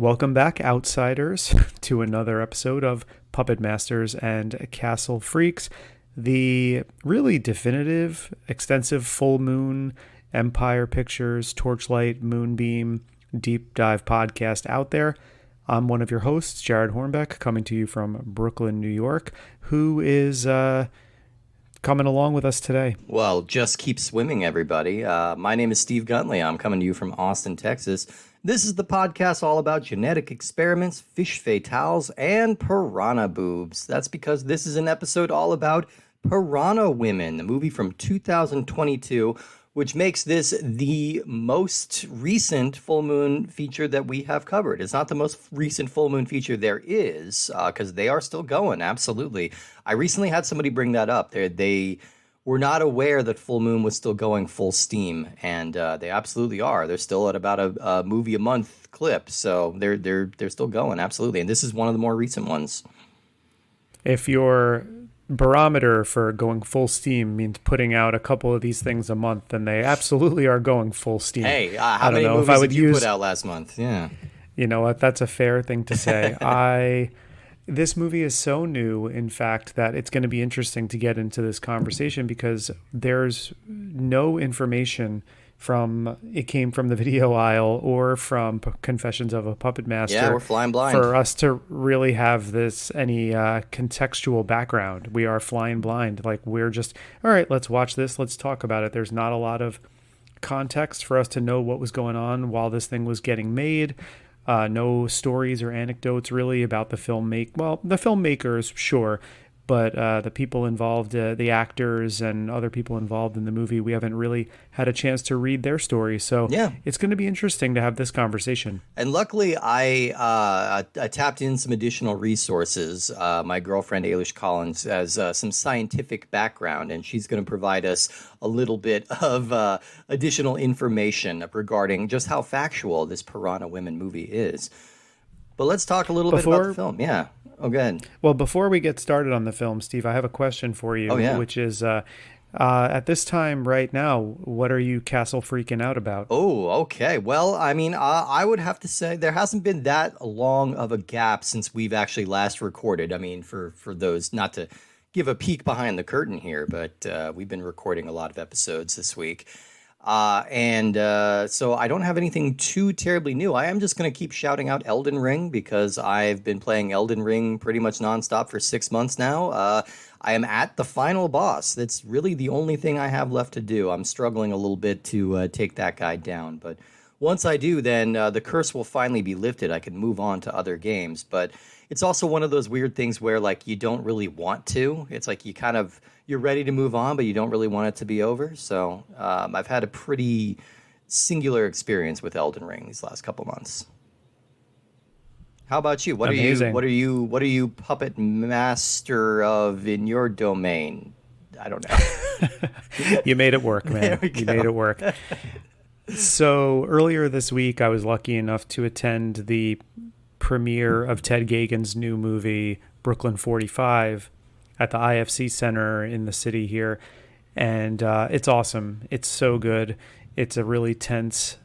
Welcome back, outsiders, to another episode of Puppet Masters and Castle Freaks, the really definitive, extensive full moon, Empire Pictures, Torchlight, Moonbeam, deep dive podcast out there. I'm one of your hosts, Jared Hornbeck, coming to you from Brooklyn, New York, who is coming along with us today. Well, just keep swimming, everybody. My name is Steve Guntley. I'm coming to you from Austin, Texas. This is the podcast all about genetic experiments, fish fatales, and piranha boobs. That's because this is an episode all about Piranha Women, the movie from 2022, which makes this the most recent full moon feature that we have covered. It's not the most recent full moon feature there is, because they are still going, absolutely. I recently had somebody bring that up. They were not aware that Full Moon was still going full steam, and they absolutely are. They're still at about a movie a month clip, so they're still going, absolutely. And this is one of the more recent ones. If your barometer for going full steam means putting out a couple of these things a month, then they absolutely are going full steam. Hey, how many movies did you put out last month? Yeah. You know what? That's a fair thing to say. This movie is so new, in fact, that it's going to be interesting to get into this conversation because there's no information it came from the video aisle or from Confessions of a Puppet Master. Yeah, we're flying blind. For us to really have any contextual background. We are flying blind. Like, we're just, all right, let's watch this. Let's talk about it. There's not a lot of context for us to know what was going on while this thing was getting made. No stories or anecdotes really about the filmmakers, sure, but the people involved, the actors and other people involved in the movie, we haven't really had a chance to read their stories. So yeah, it's going to be interesting to have this conversation. And luckily, I tapped in some additional resources. My girlfriend, Ailish Collins, has some scientific background, and she's going to provide us a little bit of additional information regarding just how factual this Piranha Women movie is. But let's talk a little bit about the film. Yeah. Oh, go ahead. Well, before we get started on the film, Steve, I have a question for you, which is, at this time right now, what are you castle freaking out about? Oh, okay. Well, I mean, I would have to say there hasn't been that long of a gap since we've actually last recorded. I mean, for those, not to give a peek behind the curtain here, but we've been recording a lot of episodes this week. So I don't have anything too terribly new. I am just going to keep shouting out Elden Ring because I've been playing Elden Ring pretty much nonstop for 6 months now. I am at the final boss. That's really the only thing I have left to do. I'm struggling a little bit to take that guy down, but once I do, then the curse will finally be lifted. I can move on to other games, but it's also one of those weird things where, like, you don't really want to. It's like you're ready to move on, but you don't really want it to be over. So I've had a pretty singular experience with Elden Ring these last couple months. How about you? What Amazing. are you puppet master of in your domain? I don't know. You made it work, man. You made it work. So earlier this week, I was lucky enough to attend the premiere of Ted Gagan's new movie, Brooklyn 45, at the IFC Center in the city here. And it's awesome. It's so good. It's a really tense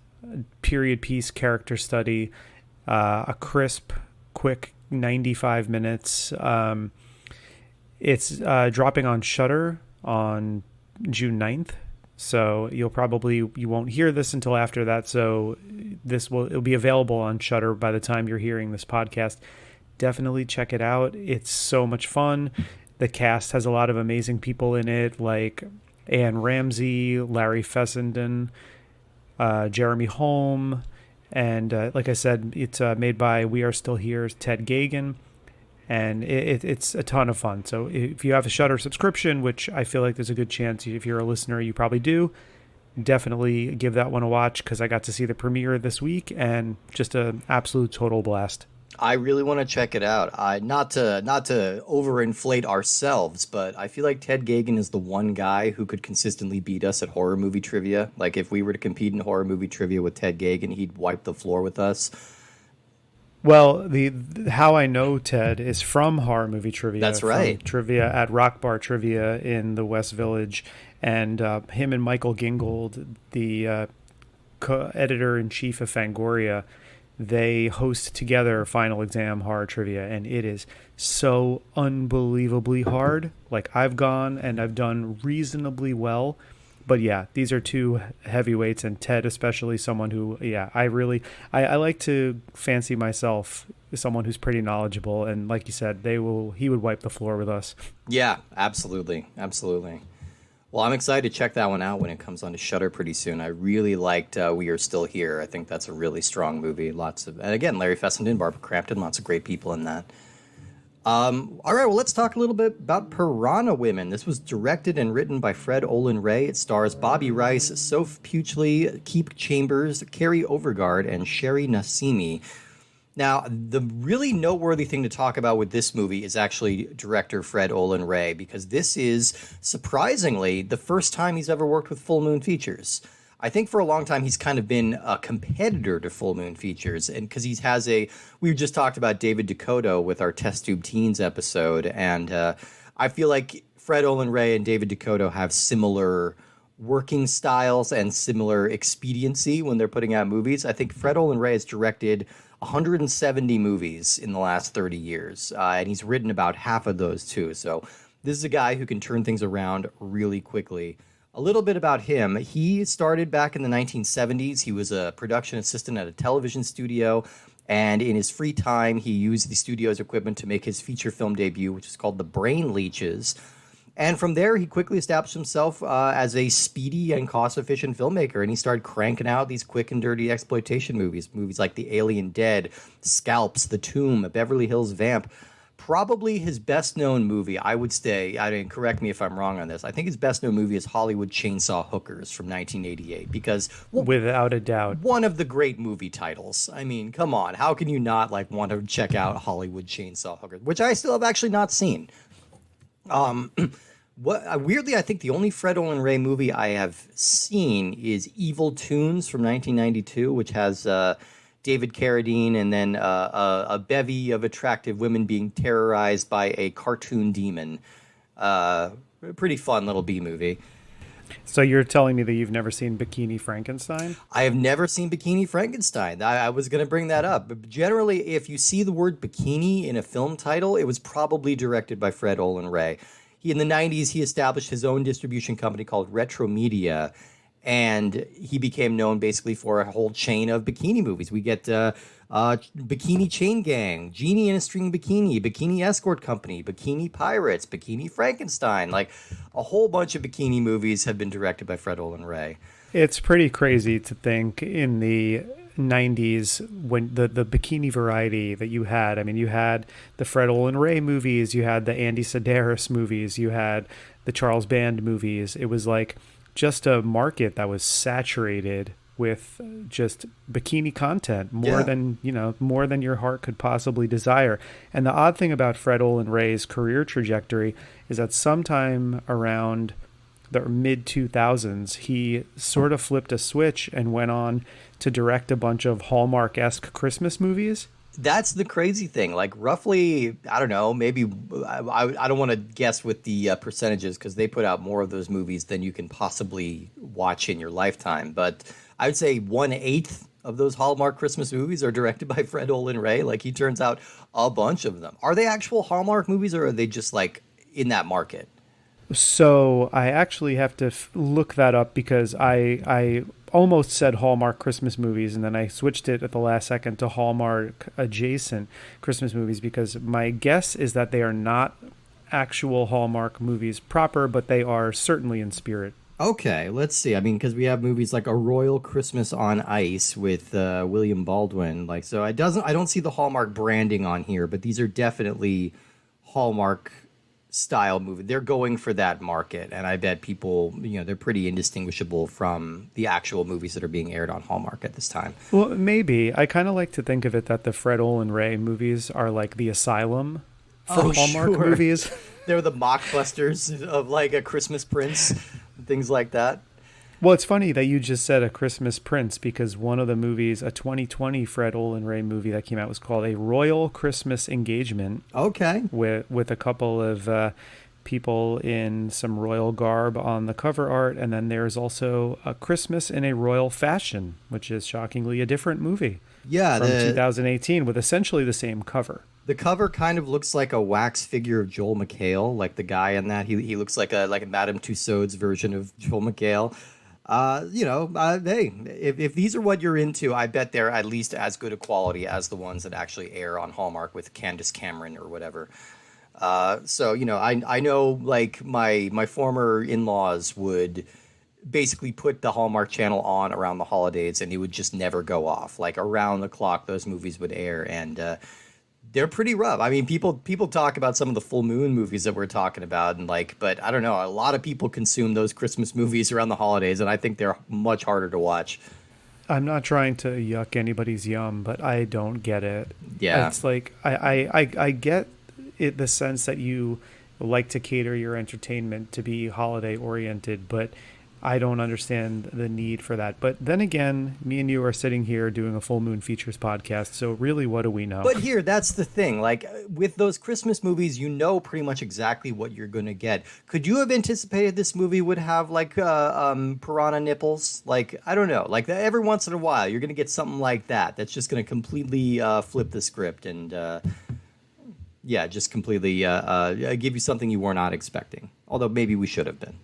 period piece character study, a crisp, quick 95 minutes. It's dropping on Shudder on June 9th. So you won't hear this until after that. So it'll be available on Shudder by the time you're hearing this podcast. Definitely check it out. It's so much fun. The cast has a lot of amazing people in it, like Anne Ramsey, Larry Fessenden, Jeremy Holm, and like I said, it's made by We Are Still Here's Ted Gagan. And it's a ton of fun. So if you have a Shudder subscription, which I feel like there's a good chance if you're a listener, you probably do, definitely give that one a watch because I got to see the premiere this week and just an absolute total blast. I really want to check it out. Not to overinflate ourselves, but I feel like Ted Gagan is the one guy who could consistently beat us at horror movie trivia. Like, if we were to compete in horror movie trivia with Ted Gagan, he'd wipe the floor with us. Well, how I know Ted is from horror movie trivia. That's right. Trivia at Rock Bar Trivia in the West Village. And him and Michael Gingold, the co-editor-in-chief of Fangoria, they host together Final Exam Horror Trivia, and it is so unbelievably hard. Like, I've gone and I've done reasonably well, but yeah, these are two heavyweights, and Ted especially, someone who, yeah, I like to fancy myself someone who's pretty knowledgeable, and like you said, he would wipe the floor with us. Yeah, absolutely. Absolutely. Well, I'm excited to check that one out when it comes onto Shudder pretty soon. I really liked We Are Still Here. I think that's a really strong movie. And again, Larry Fessenden, Barbara Crampton, lots of great people in that. All right, well, let's talk a little bit about Piranha Women. This was directed and written by Fred Olin Ray. It stars Bobby Rice, Soph Puchley, Keep Chambers, Carrie Overgard, and Sherry Nassimi. Now, the really noteworthy thing to talk about with this movie is actually director Fred Olin Ray, because this is, surprisingly, the first time he's ever worked with Full Moon Features. I think for a long time he's kind of been a competitor to Full Moon Features, and because we just talked about David Dakota with our Test Tube Teens episode, and I feel like Fred Olin Ray and David Dakota have similar working styles and similar expediency when they're putting out movies. I think Fred Olin Ray has directed 170 movies in the last 30 years, and he's written about half of those too. So this is a guy who can turn things around really quickly. A little bit about him. He started back in the 1970s. He was a production assistant at a television studio, and in his free time, he used the studio's equipment to make his feature film debut, which is called The Brain Leeches. And from there, he quickly established himself as a speedy and cost-efficient filmmaker, and he started cranking out these quick and dirty exploitation movies like The Alien Dead, Scalps, The Tomb, Beverly Hills Vamp. Probably his best-known movie, I would say, correct me if I'm wrong on this, I think his best-known movie is Hollywood Chainsaw Hookers from 1988, because... well, without a doubt. One of the great movie titles. I mean, come on, how can you not want to check out Hollywood Chainsaw Hookers, which I still have actually not seen. Weirdly, I think the only Fred Olin Ray movie I have seen is Evil Tunes from 1992, which has David Carradine and then a bevy of attractive women being terrorized by a cartoon demon. Pretty fun little B movie. So you're telling me that you've never seen Bikini Frankenstein? I have never seen Bikini Frankenstein. I was going to bring that up. But generally, if you see the word bikini in a film title, it was probably directed by Fred Olin Ray. In the 90s, he established his own distribution company called Retro Media, and he became known basically for a whole chain of bikini movies. We get Bikini Chain Gang, Genie in a String Bikini, Bikini Escort Company, Bikini Pirates, Bikini Frankenstein. Like, a whole bunch of bikini movies have been directed by Fred Olin Ray. It's pretty crazy to think in the 90s when the bikini variety that you had. I mean, you had the Fred Olin Ray movies, you had the Andy Sedaris movies, you had the Charles Band movies. It was like just a market that was saturated with just bikini content more than your heart could possibly desire. And the odd thing about Fred Olin Ray's career trajectory is that sometime around the mid 2000s, he sort of flipped a switch and went on to direct a bunch of Hallmark-esque Christmas movies. That's the crazy thing. Like, roughly, I don't know, maybe, I don't want to guess with the percentages, because they put out more of those movies than you can possibly watch in your lifetime. But I would say 1/8 of those Hallmark Christmas movies are directed by Fred Olin Ray. Like, he turns out a bunch of them. Are they actual Hallmark movies, or are they just, like, in that market? So I actually have to look that up, because I almost said Hallmark Christmas movies, and then I switched it at the last second to Hallmark adjacent Christmas movies, because my guess is that they are not actual Hallmark movies proper, but they are certainly in spirit. Okay, let's see. I mean, because we have movies like A Royal Christmas on Ice with William Baldwin. Like, so I don't see the Hallmark branding on here, but these are definitely Hallmark style movie. They're going for that market, and I bet people, they're pretty indistinguishable from the actual movies that are being aired on Hallmark at this time. Well, maybe. I kind of like to think of it that the Fred Olin Ray movies are like the asylum for Hallmark movies. They're the mockbusters of like A Christmas Prince, things like that. Well, it's funny that you just said A Christmas Prince, because one of the movies, a 2020 Fred Olin Ray movie that came out, was called A Royal Christmas Engagement. Okay. With a couple of people in some royal garb on the cover art. And then there's also A Christmas in a Royal Fashion, which is shockingly a different movie. Yeah, from 2018 with essentially the same cover. the cover kind of looks like a wax figure of Joel McHale, like the guy in that. He looks like a Madame Tussauds version of Joel McHale. Hey, if these are what you're into, I bet they're at least as good a quality as the ones that actually air on Hallmark with Candace Cameron or whatever. I know like my former in-laws would basically put the Hallmark Channel on around the holidays, and it would just never go off. Like around the clock, those movies would air, and they're pretty rough. I mean, people talk about some of the full moon movies that we're talking about, and but I don't know. A lot of people consume those Christmas movies around the holidays, and I think they're much harder to watch. I'm not trying to yuck anybody's yum, but I don't get it. Yeah, It's like I get it, the sense that you like to cater your entertainment to be holiday oriented, but I don't understand the need for that. But then again, me and you are sitting here doing a full moon features podcast, so really, what do we know? but here, that's the thing. Like with those Christmas movies, you know pretty much exactly what you're going to get. Could you have anticipated this movie would have piranha nipples? Like I don't know. Like every once in a while, you're going to get something like that. That's just going to completely flip the script and just completely give you something you were not expecting. Although maybe we should have been.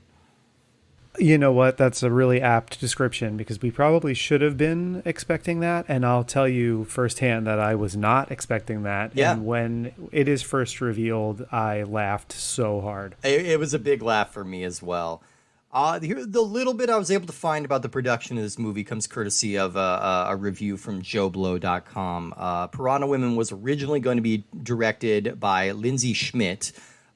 You know what? That's a really apt description, because we probably should have been expecting that. And I'll tell you firsthand that I was not expecting that. Yeah. And when it is first revealed, I laughed so hard. It was a big laugh for me as well. The little bit I was able to find about the production of this movie comes courtesy of a review from JoBlo.com. Piranha Women was originally going to be directed by Lindsay Schmidt,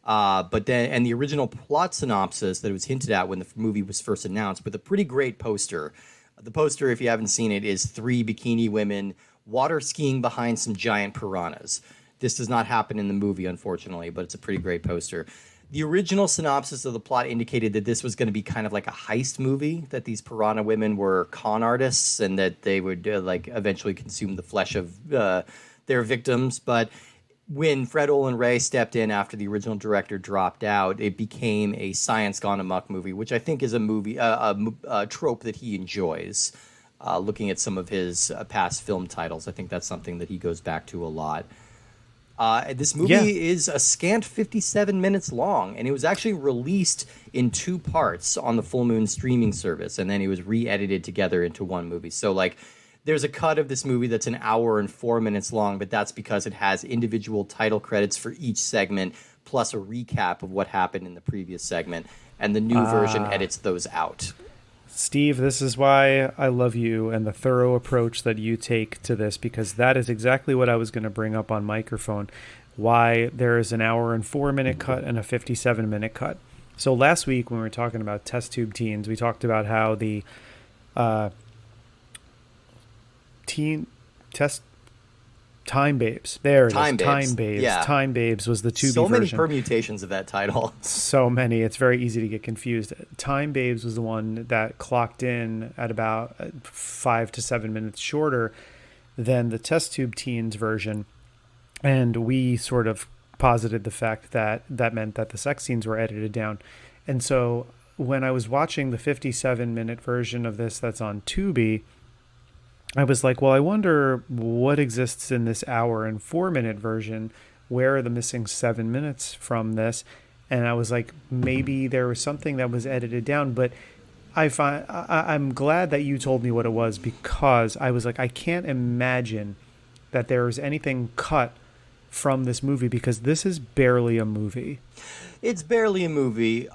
but then the original plot synopsis that it was hinted at when the movie was first announced, with a pretty great poster. The poster, if you haven't seen it, is 3 bikini women water skiing behind some giant piranhas. This does not happen in the movie, unfortunately, but it's a pretty great poster. The original synopsis of the plot indicated that this was going to be kind of like a heist movie, that these piranha women were con artists and that they would eventually consume the flesh of their victims. But when Fred Olen Ray stepped in after the original director dropped out, it became a science gone amok movie, which I think is a trope that he enjoys. Looking at some of his past film titles, I think that's something that he goes back to a lot. This movie is a scant 57 minutes long, and it was actually released in 2 parts on the Full Moon streaming service, and then it was re-edited together into one movie. So, there's a cut of this movie that's an hour and 4 minutes long, but that's because it has individual title credits for each segment, plus a recap of what happened in the previous segment, and the new version edits those out. Steve, this is why I love you and the thorough approach that you take to this, because that is exactly what I was going to bring up on microphone, why there is an hour and 4 minute cut and a 57-minute cut. So last week when we were talking about test tube teens, we talked about how the teen test Time Babes. There it Time is. Babes. Time Babes. Yeah. Time Babes was the Tubi So many version. permutations of that title. So many. It's very easy to get confused. Time Babes was the one that clocked in at about 5 to 7 minutes shorter than the test tube teens version. And we sort of posited the fact that that meant that the sex scenes were edited down. And so when I was watching the 57-minute version of this that's on Tubi, I was like, well, I wonder what exists in this hour and 4 minute version. Where are the missing 7 minutes from this? And I was like, maybe there was something that was edited down. But I'm glad that you told me what it was, because I was like, I can't imagine that there is anything cut from this movie, because this is barely a movie. It's barely a movie.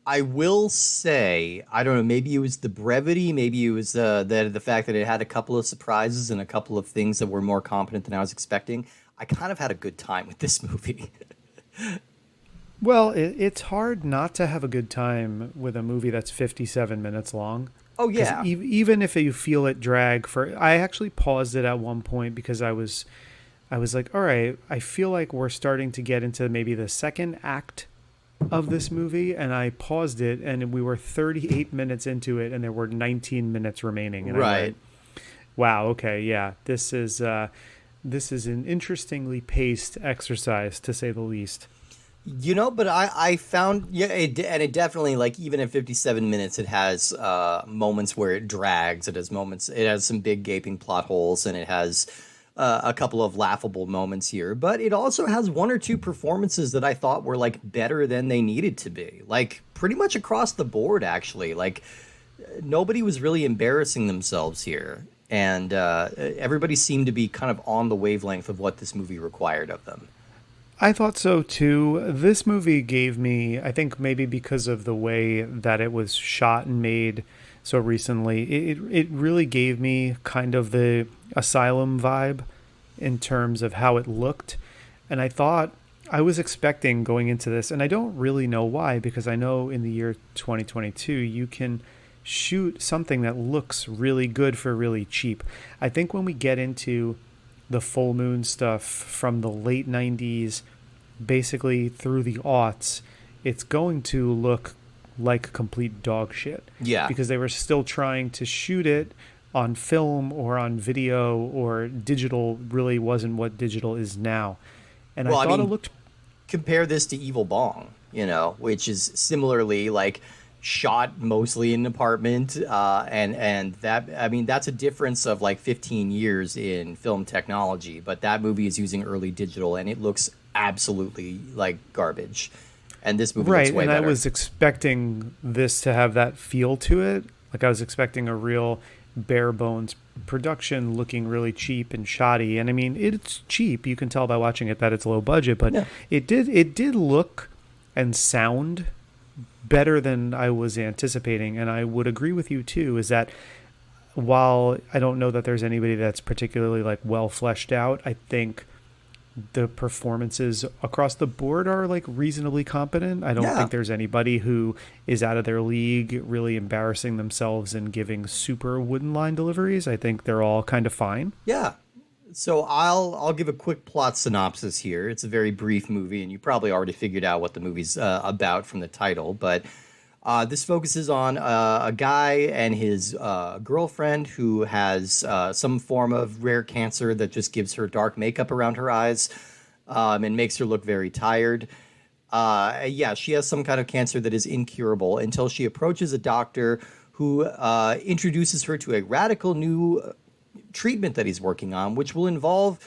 I will say, I don't know, maybe it was the brevity, maybe it was the fact that it had a couple of surprises and a couple of things that were more competent than I was expecting. I kind of had a good time with this movie. Well, it's hard not to have a good time with a movie that's 57 minutes long. Oh, yeah. Even if you feel it drag I actually paused it at one point because I was like, all right, I feel like we're starting to get into maybe the second act of this movie, and I paused it, and we were 38 minutes into it, and there were 19 minutes remaining. And right. I went, wow, okay, yeah, this is an interestingly paced exercise, to say the least. But I found, yeah, and it definitely, like, even at 57 minutes, it has moments where it drags. It has moments, it has some big gaping plot holes, and it has a couple of laughable moments here. But it also has one or two performances that I thought were, like, better than they needed to be. Like, pretty much across the board, actually. Like, nobody was really embarrassing themselves here. And everybody seemed to be kind of on the wavelength of what this movie required of them. I thought so too. This movie gave me, I think maybe because of the way that it was shot and made so recently, it really gave me kind of the Asylum vibe in terms of how it looked. And I thought I was expecting going into this, and I don't really know why, because I know in the year 2022 you can shoot something that looks really good for really cheap. I think when we get into the full moon stuff from the late 90s basically through the aughts, it's going to look like complete dog shit. Yeah. Because they were still trying to shoot it on film or on video, or digital really wasn't what digital is now. And Well, I I thought it mean, looked compare this to Evil Bong, which is similarly, like, shot mostly in an apartment, and that, I mean, that's a difference of like 15 years in film technology. But that movie is using early digital, and it looks absolutely like garbage. And this movie looks right. way And better. I was expecting this to have that feel to it. Like I was expecting a real bare bones production looking really cheap and shoddy. And I mean, it's cheap. You can tell by watching it that it's low budget, but Yeah. it did look and sound better than I was anticipating. And I would agree with you too, is that while I don't know that there's anybody that's particularly like well fleshed out, I think the performances across the board are like reasonably competent. I don't Yeah. think there's anybody who is out of their league really embarrassing themselves and giving super wooden line deliveries. I think they're all kind of fine. Yeah. So I'll give a quick plot synopsis here. It's a very brief movie, and you probably already figured out what the movie's about from the title. But this focuses on a guy and his girlfriend who has some form of rare cancer that just gives her dark makeup around her eyes, and makes her look very tired. Yeah, she has some kind of cancer that is incurable until she approaches a doctor who introduces her to a radical new treatment that he's working on, which will involve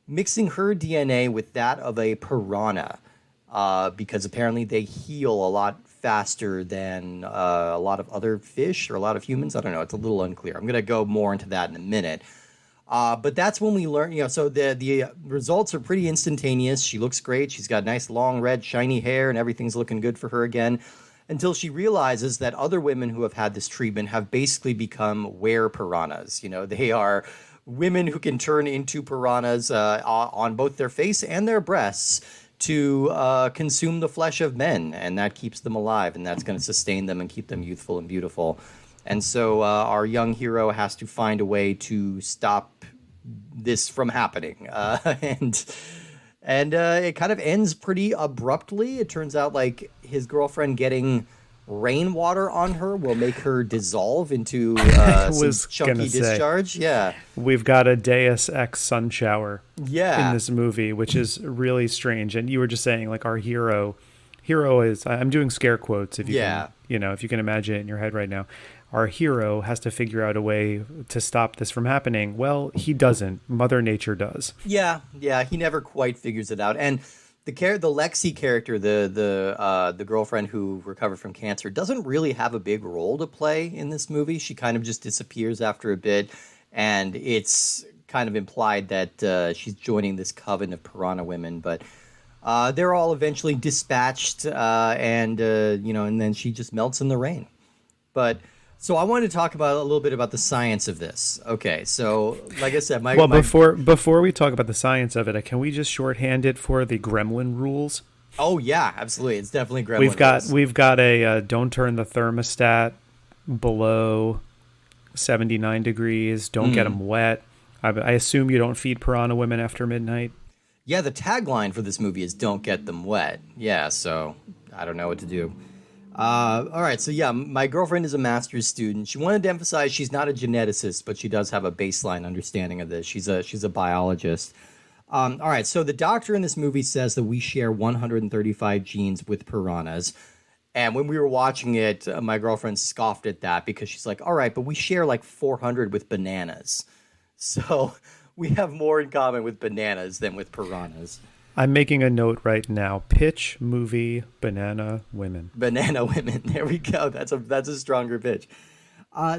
mixing her DNA with that of a piranha, because apparently they heal a lot faster than a lot of other fish or a lot of humans. I don't know. It's a little unclear. I'm going to go more into that in a minute. But that's when we learn, so the results are pretty instantaneous. She looks great. She's got nice, long, red, shiny hair, and everything's looking good for her again, until she realizes that other women who have had this treatment have basically become were piranhas. They are women who can turn into piranhas on both their face and their breasts to consume the flesh of men, and that keeps them alive, and that's going to sustain them and keep them youthful and beautiful. And so our young hero has to find a way to stop this from happening, and it kind of ends pretty abruptly. It turns out like his girlfriend getting rainwater on her will make her dissolve into some chunky discharge. Yeah. We've got a Deus Ex sun shower Yeah. in this movie, which is really strange. And you were just saying like our hero is, I'm doing scare quotes if you can, if you can imagine it in your head right now. Our hero has to figure out a way to stop this from happening. Well, he doesn't. Mother Nature does. Yeah, he never quite figures it out. And the Lexi character, the girlfriend who recovered from cancer, doesn't really have a big role to play in this movie. She kind of just disappears after a bit, and it's kind of implied that she's joining this coven of piranha women. But they're all eventually dispatched, and then she just melts in the rain. But so I wanted to talk about a little bit about the science of this. Okay, so like I said, before we talk about the science of it, can we just shorthand it for the Gremlin rules? Oh yeah, absolutely. It's definitely Gremlin rules. We've got a don't turn the thermostat below 79 degrees. Don't get them wet. I assume you don't feed piranha women after midnight. Yeah, the tagline for this movie is "Don't get them wet." Yeah, so I don't know what to do. All right, so yeah, my girlfriend is a master's student. She wanted to emphasize she's not a geneticist, but she does have a baseline understanding of this. She's a biologist. All right, so the doctor in this movie says that we share 135 genes with piranhas. And when we were watching it, my girlfriend scoffed at that because she's like, all right, but we share like 400 with bananas. So we have more in common with bananas than with piranhas. I'm making a note right now. Pitch movie Banana Women. Banana women. There we go. That's a stronger pitch.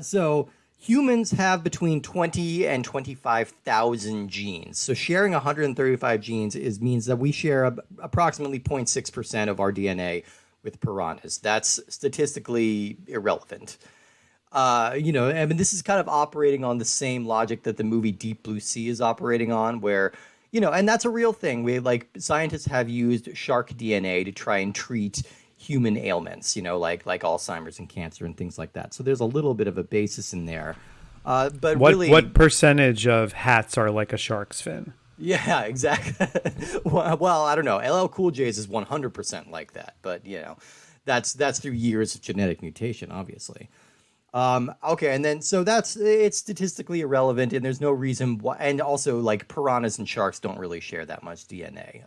So humans have between 20 and 25,000 genes. So sharing 135 genes means that we share approximately 0.6% of our DNA with piranhas. That's statistically irrelevant. I mean, this is kind of operating on the same logic that the movie Deep Blue Sea is operating on, where, and that's a real thing. Scientists have used shark DNA to try and treat human ailments, like Alzheimer's and cancer and things like that. So there's a little bit of a basis in there. But what percentage of hats are like a shark's fin? Yeah, exactly. Well, I don't know. LL Cool J's is 100% like that, but that's through years of genetic mutation, obviously. Okay, and then so it's statistically irrelevant, and there's no reason why. And also, like, piranhas and sharks don't really share that much DNA.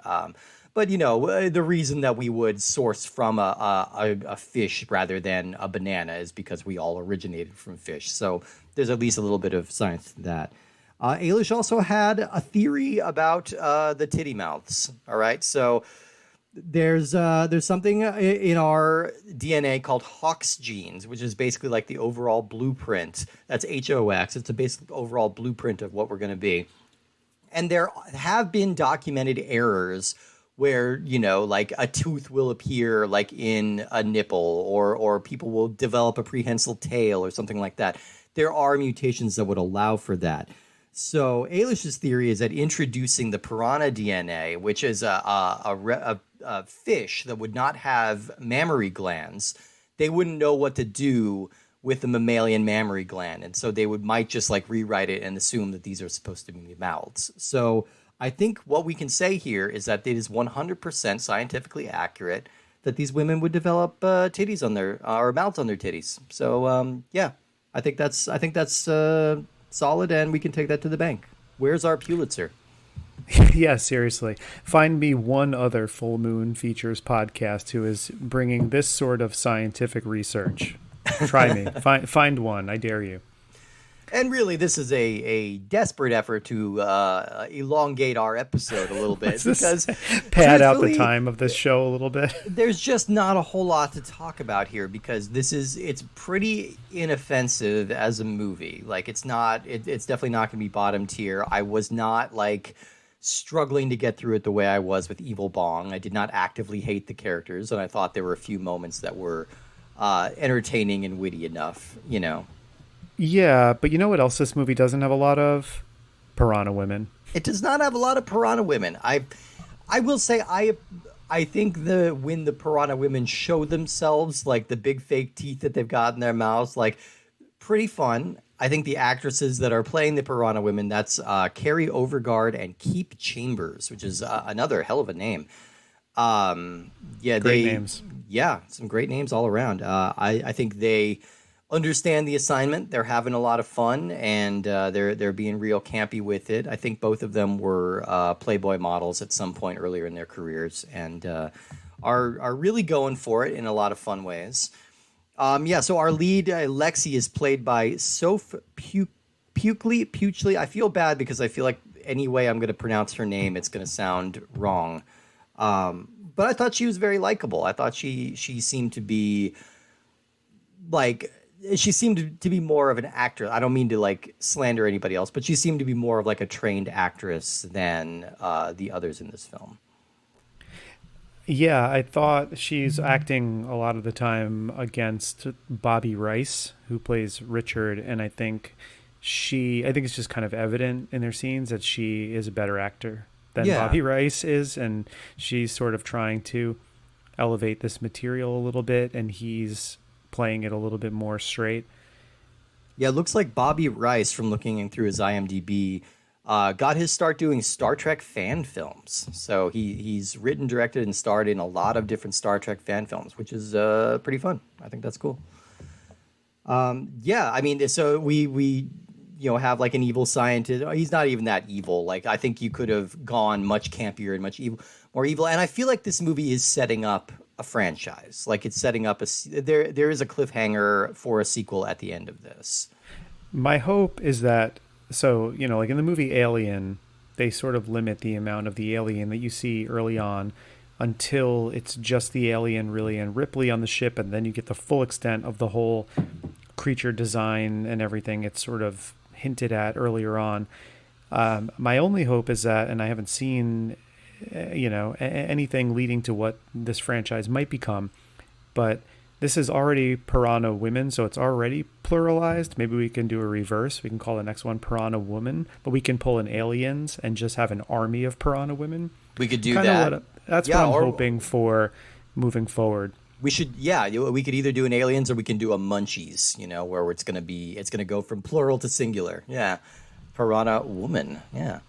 But the reason that we would source from a fish rather than a banana is because we all originated from fish. So there's at least a little bit of science to that. Ailish also had a theory about the titty mouths. All right, so there's something in our DNA called Hox genes, which is basically like the overall blueprint. That's HOX. It's a basic overall blueprint of what we're going to be. And there have been documented errors where, like a tooth will appear like in a nipple, or people will develop a prehensile tail or something like that. There are mutations that would allow for that. So Ailish's theory is that introducing the piranha DNA, which is a fish that would not have mammary glands, they wouldn't know what to do with the mammalian mammary gland, and so they might just like rewrite it and assume that these are supposed to be mouths. So I think what we can say here is that it is 100% scientifically accurate that these women would develop titties on their or mouths on their titties. So yeah, I think that's solid, and we can take that to the bank. Where's our Pulitzer? Yeah, seriously. Find me one other Full Moon Features podcast who is bringing this sort of scientific research. Try me. Find one. I dare you. And really, this is a desperate effort to elongate our episode a little bit because pad out the time of this show a little bit. There's just not a whole lot to talk about here because it's pretty inoffensive as a movie. Like it's definitely not going to be bottom tier. I was not like struggling to get through it the way I was with Evil Bong. I did not actively hate the characters, and I thought there were a few moments that were entertaining and witty enough, Yeah, but you know what else this movie doesn't have a lot of? Piranha Women. It does not have a lot of Piranha Women. I will say I think when the Piranha Women show themselves, like the big fake teeth that they've got in their mouths, like pretty fun. I think the actresses that are playing the Piranha Women, that's Carrie Overgard and Keep Chambers, which is another hell of a name. Great names. Yeah, some great names all around. I think they understand the assignment. They're having a lot of fun, and they're being real campy with it. I think both of them were Playboy models at some point earlier in their careers, and are really going for it in a lot of fun ways. So our lead, Lexi, is played by Soph Puchley. I feel bad because I feel like any way I'm going to pronounce her name, it's going to sound wrong. But I thought she was very likable. I thought she seemed to be like, she seemed to be more of an actor. I don't mean to like slander anybody else, but she seemed to be more of like a trained actress than the others in this film. Yeah, I thought she's acting a lot of the time against Bobby Rice, who plays Richard, and I think it's just kind of evident in their scenes that she is a better actor than Bobby Rice is, and she's sort of trying to elevate this material a little bit, and he's playing it a little bit more straight. Yeah, it looks like Bobby Rice, from looking through his IMDb, got his start doing Star Trek fan films. So he's written, directed, and starred in a lot of different Star Trek fan films, which is pretty fun. I think that's cool. I mean, so we have like an evil scientist. He's not even that evil. Like I think you could have gone much campier and much more evil. And I feel like this movie is setting up a franchise. Like it's setting up there is a cliffhanger for a sequel at the end of this. My hope is that, so, like in the movie Alien, they sort of limit the amount of the alien that you see early on until it's just the alien really and Ripley on the ship, and then you get the full extent of the whole creature design and everything. It's sort of hinted at earlier on. My only hope is that, and I haven't seen, anything leading to what this franchise might become, but this is already Piranha Women, so it's already pluralized. Maybe we can do a reverse. We can call the next one Piranha Woman, but we can pull in aliens and just have an army of Piranha Women. We could do that. That's what I'm hoping for moving forward. We should, we could either do an aliens or we can do a munchies, where it's going to go from plural to singular. Yeah. Piranha Woman. Yeah.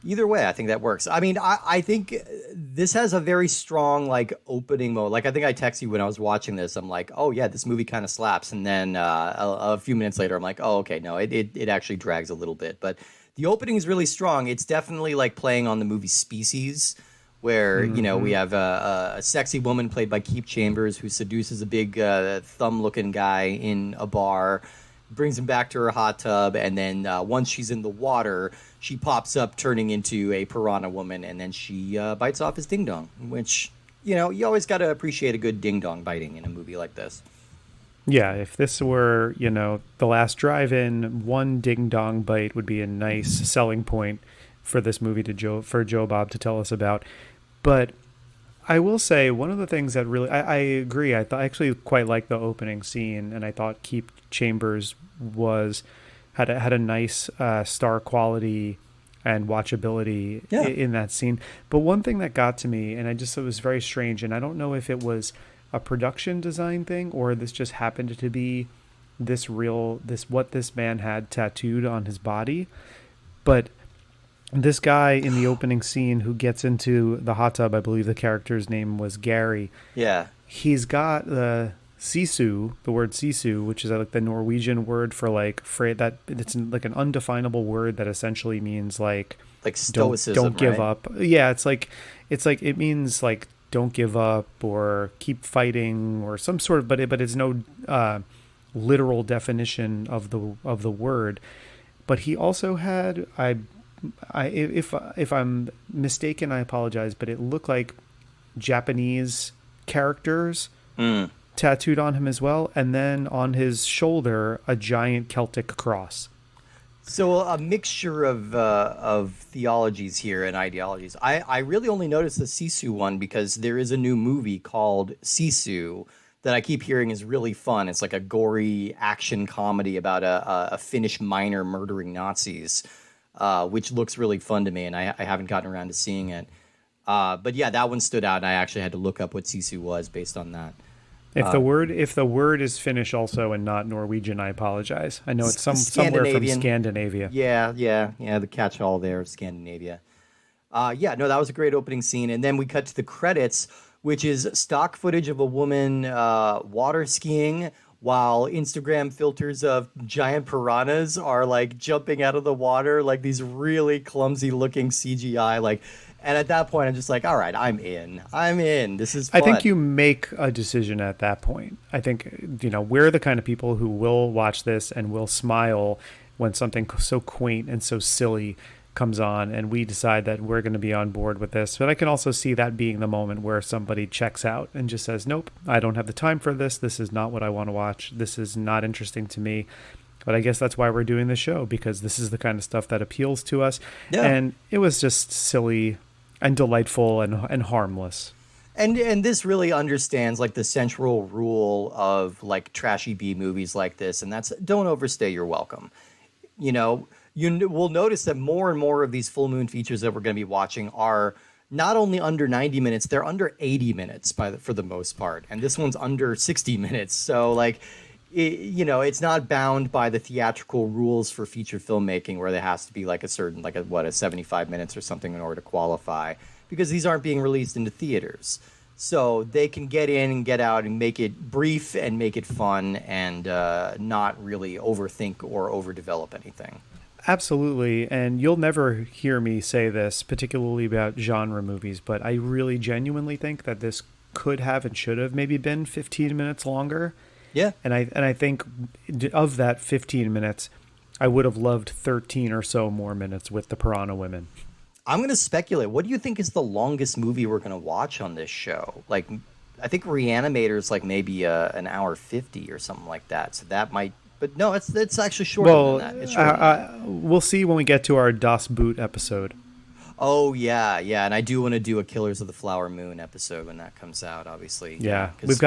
Either way, I think that works. I mean, I think this has a very strong, like, opening mode. Like, I think I texted you when I was watching this. I'm like, oh, yeah, this movie kind of slaps. And then a few minutes later, I'm like, oh, okay, no, it actually drags a little bit. But the opening is really strong. It's definitely, like, playing on the movie Species, where, we have a sexy woman played by Keith Chambers who seduces a big thumb-looking guy in a bar, brings him back to her hot tub, and then once she's in the water, she pops up turning into a piranha woman, and then she bites off his ding-dong, which, you always got to appreciate a good ding-dong biting in a movie like this. Yeah, if this were, The Last Drive-In, one ding-dong bite would be a nice selling point for this movie for Joe Bob to tell us about. But I will say one of the things that really, I agree. I actually quite liked the opening scene, and I thought Keith Chambers had a nice star quality and watchability in that scene. But one thing that got to me, and it was very strange, and I don't know if it was a production design thing or this just happened to be what this man had tattooed on his body, but this guy in the opening scene who gets into the hot tub, I believe the character's name was Gary. Yeah. He's got the sisu, the word sisu, which is like the Norwegian word for like that it's like an undefinable word that essentially means like stoicism. Don't give up. Yeah, it's like it means like don't give up or keep fighting or some sort of, but it's no literal definition of the word. But he also had if I'm mistaken, I apologize, but it looked like Japanese characters tattooed on him as well, and then on his shoulder a giant Celtic cross. So a mixture of theologies here and ideologies. I really only noticed the Sisu one because there is a new movie called Sisu that I keep hearing is really fun. It's like a gory action comedy about a Finnish miner murdering Nazis. Which looks really fun to me, and I haven't gotten around to seeing it. But yeah, that one stood out, and I actually had to look up what Sisu was based on that. If the word is Finnish also and not Norwegian, I apologize. I know it's somewhere from Scandinavia. Yeah. The catch-all there of Scandinavia. That was a great opening scene, and then we cut to the credits, which is stock footage of a woman water skiing, while Instagram filters of giant piranhas are like jumping out of the water, like these really clumsy looking CGI. And at that point, I'm just like, all right, I'm in. This is fun. I think you make a decision at that point. I think, we're the kind of people who will watch this and will smile when something so quaint and so silly comes on, and we decide that we're going to be on board with this. But I can also see that being the moment where somebody checks out and just says, nope, I don't have the time for this. This is not what I want to watch. This is not interesting to me. But I guess that's why we're doing this show, because this is the kind of stuff that appeals to us. Yeah. And it was just silly and delightful and harmless. And this really understands like the central rule of like trashy B movies like this, and that's don't overstay your welcome. You will notice that more and more of these full moon features that we're going to be watching are not only under 90 minutes, they're under 80 minutes for the most part. And this one's under 60 minutes. So like, it's not bound by the theatrical rules for feature filmmaking where there has to be like a certain, a 75 minutes or something in order to qualify, because these aren't being released into theaters. So they can get in and get out and make it brief and make it fun and not really overthink or overdevelop anything. Absolutely. And you'll never hear me say this, particularly about genre movies, but I really genuinely think that this could have and should have maybe been 15 minutes longer. Yeah. And I think of that 15 minutes, I would have loved 13 or so more minutes with the Piranha Women. I'm going to speculate. What do you think is the longest movie we're going to watch on this show? Like, I think Reanimator's like maybe an hour 50 or something like that. So that might, but no, it's actually shorter Well, than that. It's shorter than that. we'll see when we get to our Das Boot episode. Oh yeah, yeah, and I do want to do a Killers of the Flower Moon episode when that comes out. Obviously, Yeah, 'cause, we've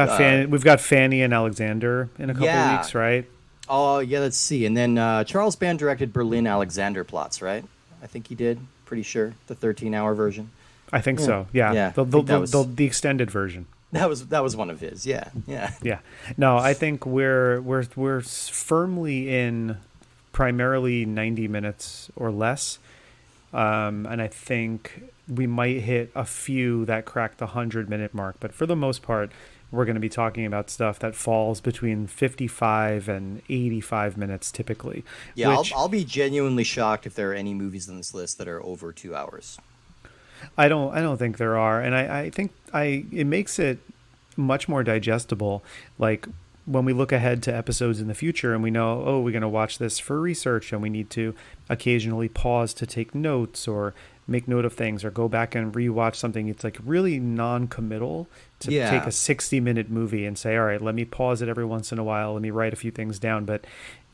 got Fanny and Alexander in a couple Yeah. weeks, right? Oh yeah, let's see. And then Charles Band directed Berlin Alexander plots, right? I think he did. Pretty sure the 13-hour version. I think so. Yeah, Yeah, the, I think that was- the extended version. That was one of his. Yeah, yeah. Yeah. No, I think we're firmly in primarily 90 minutes or less. And I think we might hit a few that crack the 100-minute mark, but for the most part, we're going to be talking about stuff that falls between 55 and 85 minutes typically. Yeah, which I'll be genuinely shocked if there are any movies on this list that are over 2 hours. I don't think there are, and I think it makes it much more digestible. Like when we look ahead to episodes in the future and we know, oh, we're going to watch this for research and we need to occasionally pause to take notes or make note of things or go back and rewatch something. It's like really non-committal to Yeah. take a 60-minute movie and say, all right, let me pause it every once in a while. Let me write a few things down. But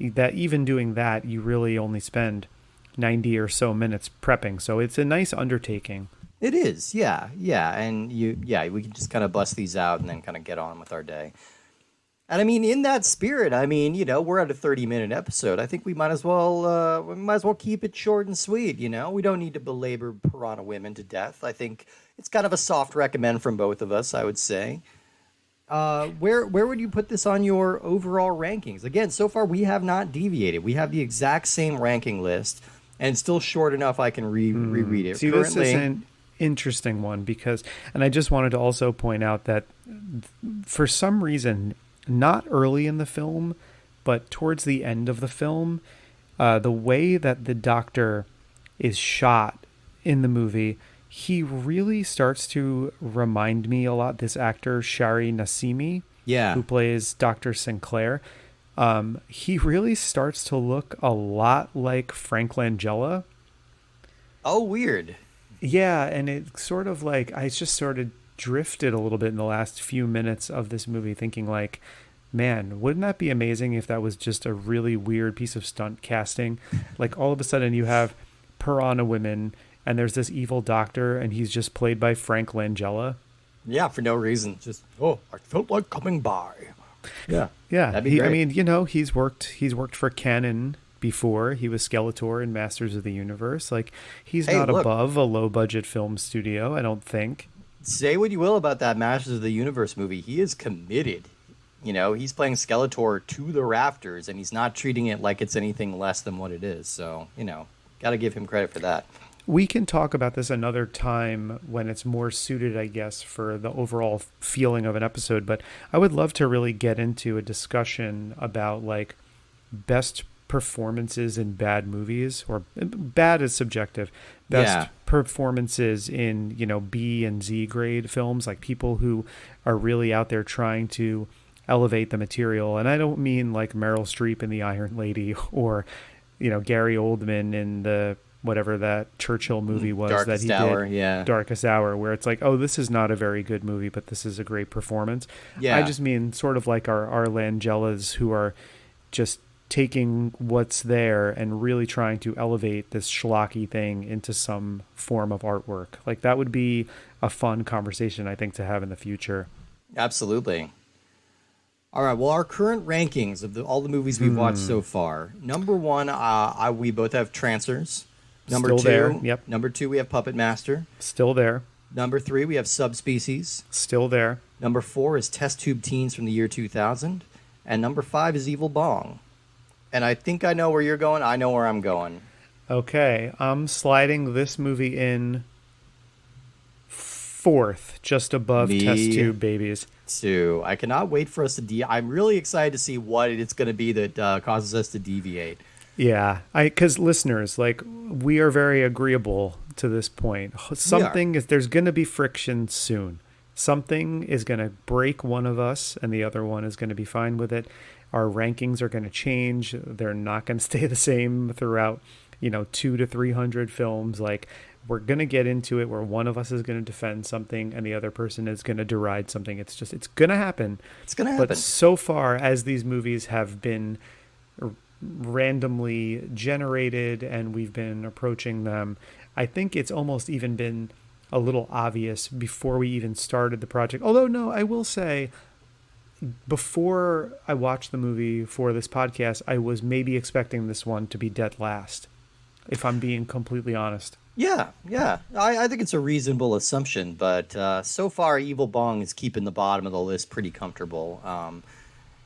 that even doing that, you really only spend 90 or so minutes prepping. So it's a nice undertaking. It is, yeah, yeah, and we can just kind of bust these out and then kind of get on with our day. And I mean, in that spirit, I mean, we're at a 30-minute episode. I think we might as well keep it short and sweet. We don't need to belabor Piranha Women to death. I think it's kind of a soft recommend from both of us, I would say. Where would you put this on your overall rankings? Again, so far we have not deviated. We have the exact same ranking list, and it's still short enough I can reread it. See, this is an interesting one because, and I just wanted to also point out that for some reason, not early in the film, but towards the end of the film, the way that the doctor is shot in the movie, he really starts to remind me a lot. This actor, Shari Nassimi, Yeah. who plays Dr. Sinclair, he really starts to look a lot like Frank Langella. Oh, weird. Yeah, and it sort of like, I just sort of drifted a little bit in the last few minutes of this movie thinking like, man, wouldn't that be amazing if that was just a really weird piece of stunt casting? Like all of a sudden you have Piranha Women and there's this evil doctor and he's just played by Frank Langella. Yeah, for no reason. Just, I felt like coming by. Yeah. Yeah, That'd be great. I mean, he's worked for Canon before. He was Skeletor in Masters of the Universe. Like he's Hey, not look. above a low budget film studio, I don't think. Say what you will about that Masters of the Universe movie. He is committed. He's playing Skeletor to the rafters, and he's not treating it like it's anything less than what it is. So, got to give him credit for that. We can talk about this another time when it's more suited, I guess, for the overall feeling of an episode. But I would love to really get into a discussion about like best performances in bad movies, or bad is subjective. Best Yeah. performances in, B and Z grade films, like people who are really out there trying to elevate the material. And I don't mean like Meryl Streep in The Iron Lady or, Gary Oldman in the whatever that Churchill movie was Darkest that he Hour, did, yeah. Darkest Hour, where it's like, oh, this is not a very good movie, but this is a great performance. Yeah. I just mean sort of like our Langellas who are just taking what's there and really trying to elevate this schlocky thing into some form of artwork. Like that would be a fun conversation, I think, to have in the future. Absolutely. All right. Well, our current rankings of all the movies we've watched so far. Number one, we both have Trancers. Number Still two, there, yep. Number two, we have Puppet Master. Still there. Number three, we have Subspecies. Still there. Number four is Test Tube Teens from the year 2000. And number five is Evil Bong. And I think I know where you're going. I know where I'm going. Okay, I'm sliding this movie in fourth, just above Test Me Tube Babies. too. I cannot wait for us to I'm really excited to see what it's going to be that causes us to deviate. Yeah, because listeners, like, we are very agreeable to this point. We are. There's going to be friction soon. Something is going to break one of us, and the other one is going to be fine with it. Our rankings are going to change. They're not going to stay the same throughout, 200 to 300 films. Like, we're going to get into it where one of us is going to defend something and the other person is going to deride something. It's going to happen. It's going to happen. But so far as these movies have been randomly generated and we've been approaching them, I think it's almost even been a little obvious before we even started the project. Although, no, I will say, before I watched the movie for this podcast, I was maybe expecting this one to be dead last, if I'm being completely honest. Yeah. I think it's a reasonable assumption, but so far, Evil Bong is keeping the bottom of the list pretty comfortable.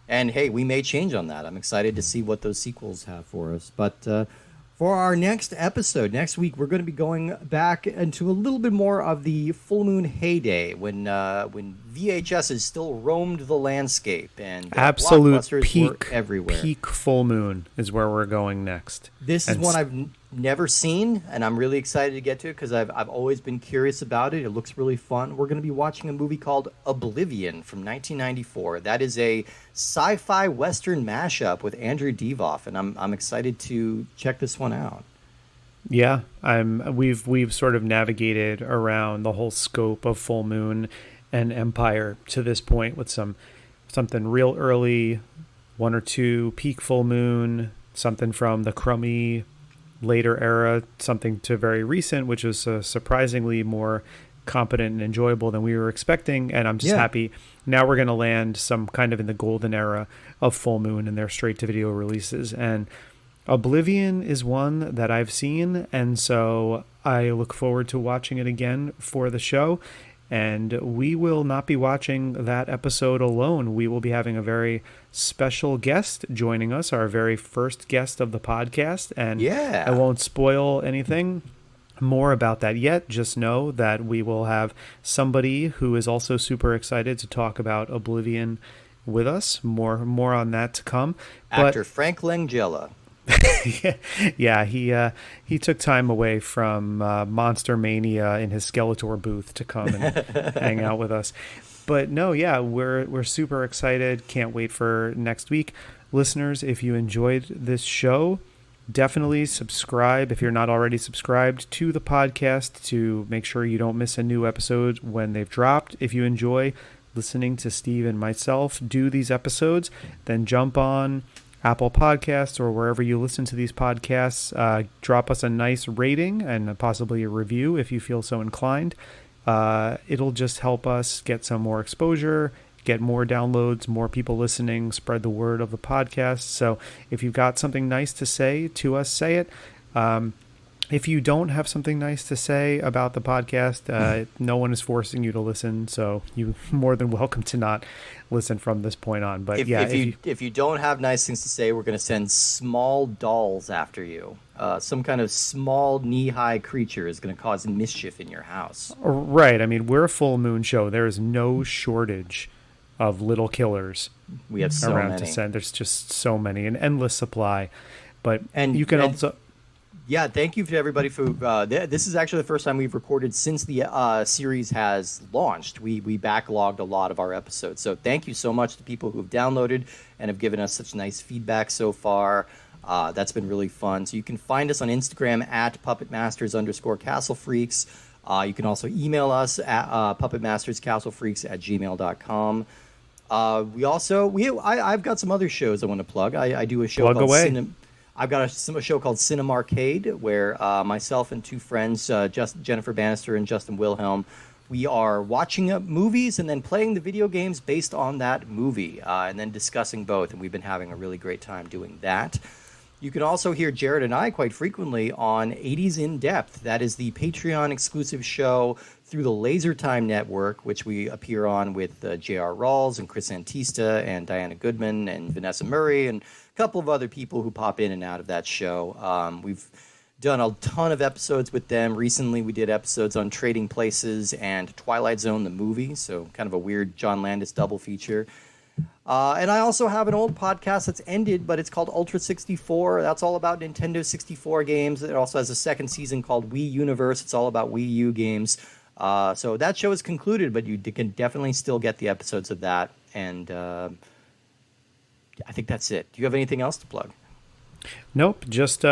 And hey, we may change on that. I'm excited to see what those sequels have for us. But for our next episode, next week, we're going to be going back into a little bit more of the full moon heyday when VHSs still roamed the landscape and absolute blockbusters were everywhere. Peak full moon is where we're going next. This is one I've never seen, and I'm really excited to get to it because I've always been curious about it. It looks really fun. We're going to be watching a movie called Oblivion from 1994. That is a sci-fi western mashup with Andrew Divoff, and I'm excited to check this one out. Yeah, we've sort of navigated around the whole scope of Full Moon and Empire to this point with something real early, one or two peak Full Moon, something from the crummy later era, something to very recent, which was surprisingly more competent and enjoyable than we were expecting. And I'm just happy now we're going to land some kind of in the golden era of Full Moon and their straight to video releases. And Oblivion is one that I've seen, and so I look forward to watching it again for the show. And we will not be watching that episode alone. We will be having a very special guest joining us, our very first guest of the podcast. And I won't spoil anything more about that yet. Just know that we will have somebody who is also super excited to talk about Oblivion with us. More on that to come. Actor Frank Langella. Yeah, he took time away from Monster Mania in his Skeletor booth to come and hang out with us. But no, yeah, we're super excited. Can't wait for next week. Listeners, if you enjoyed this show, definitely subscribe if you're not already subscribed to the podcast to make sure you don't miss a new episode when they've dropped. If you enjoy listening to Steve and myself do these episodes, then jump on Apple Podcasts or wherever you listen to these podcasts. Drop us a nice rating and possibly a review if you feel so inclined. It'll just help us get some more exposure, get more downloads, more people listening, spread the word of the podcast. So if you've got something nice to say to us, say it. If you don't have something nice to say about the podcast, no one is forcing you to listen, so you're more than welcome to not listen from this point on. But if you don't have nice things to say, we're going to send small dolls after you. Some kind of small knee-high creature is going to cause mischief in your house. Right. I mean, we're a full moon show. There is no shortage of little killers. We have so around many. To send. There's just so many, an endless supply. But you can also. Yeah, thank you to everybody for this is actually the first time we've recorded since the series has launched. We backlogged a lot of our episodes. So thank you so much to people who have downloaded and have given us such nice feedback so far. That's been really fun. So you can find us on Instagram at puppetmasters_castlefreaks. You can also email us at puppetmasterscastlefreaks@gmail.com. I've got some other shows I want to plug. I do a show called I've got a show called Cinemarcade where myself and two friends, Jennifer Bannister and Justin Wilhelm, we are watching movies and then playing the video games based on that movie and then discussing both. And we've been having a really great time doing that. You can also hear Jared and I quite frequently on 80s In Depth. That is the Patreon exclusive show through the Laser Time Network, which we appear on with J.R. Rawls and Chris Antista and Diana Goodman and Vanessa Murray and a couple of other people who pop in and out of that show. We've done a ton of episodes with them. Recently, we did episodes on Trading Places and Twilight Zone, the movie, so kind of a weird John Landis double feature. And I also have an old podcast that's ended, but it's called Ultra 64. That's all about Nintendo 64 games. It also has a second season called Wii Universe. It's all about Wii U games. So that show is concluded, but you can definitely still get the episodes of that. And I think that's it. Do you have anything else to plug? Nope. Just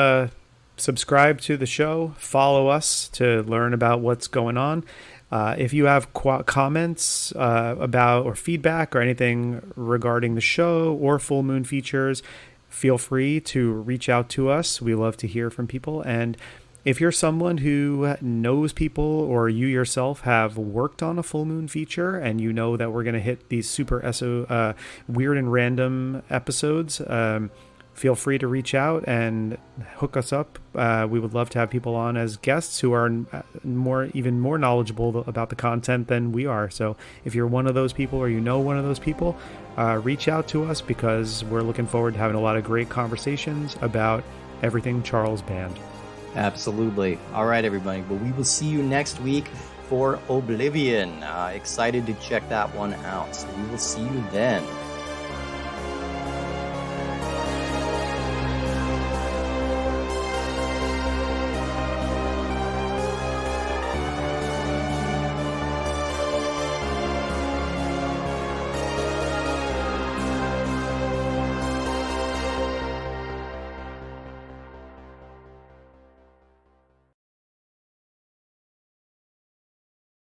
subscribe to the show. Follow us to learn about what's going on. If you have comments about or feedback or anything regarding the show or Full Moon features, feel free to reach out to us. We love to hear from people. And if you're someone who knows people or you yourself have worked on a Full Moon feature and you know that we're going to hit these super weird and random episodes, feel free to reach out and hook us up. We would love to have people on as guests who are even more knowledgeable about the content than we are. So if you're one of those people or you know one of those people, reach out to us because we're looking forward to having a lot of great conversations about everything Charles Band. Absolutely. All right, everybody. Well, we will see you next week for Oblivion. Excited to check that one out. So we will see you then.